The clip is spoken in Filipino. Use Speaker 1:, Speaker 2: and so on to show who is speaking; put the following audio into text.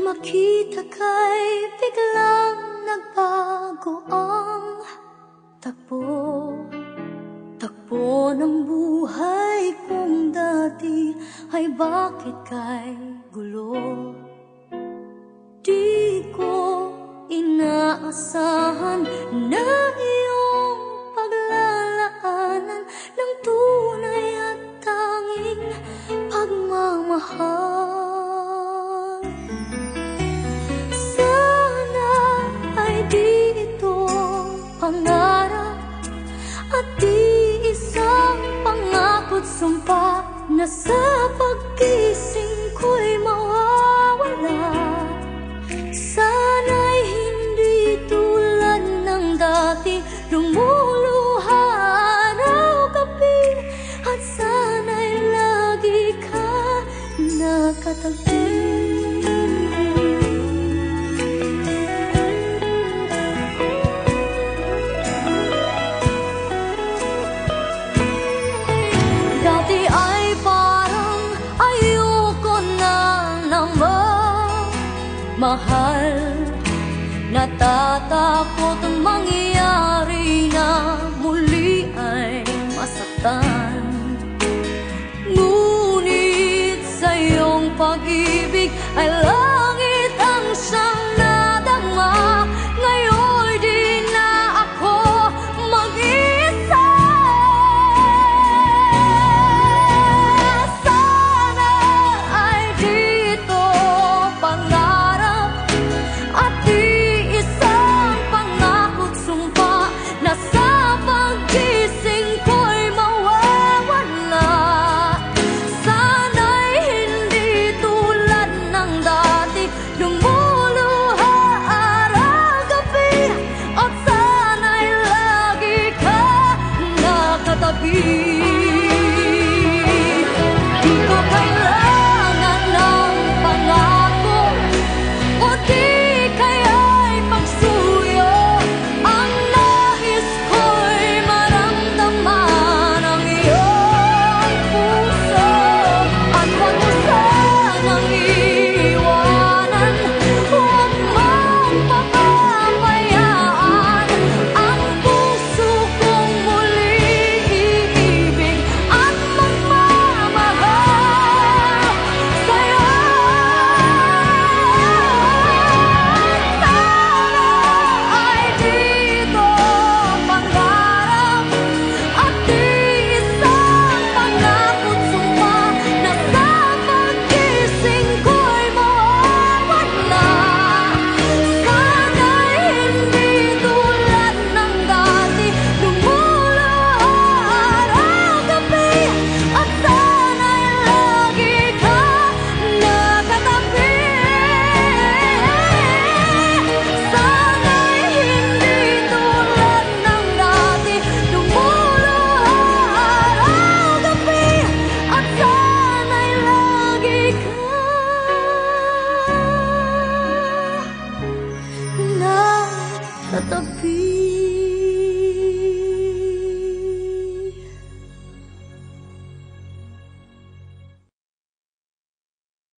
Speaker 1: makita ka'y biglang nagbago ang takbo. Takbo ng buhay kong dati ay bakit ka'y gulo. Di ko inaasahan na iyong paglalaanan ng tunay at tanging pagmamahal. Sana ay di ito pangarap at di isang pangakot sumpa na sa pagkising ko'y mawawala. Sana'y hindi tulad ng dati lumuluha araw-gabi, at sana'y lagi ka nakatabi. Dati ay parang ayoko na naman mahal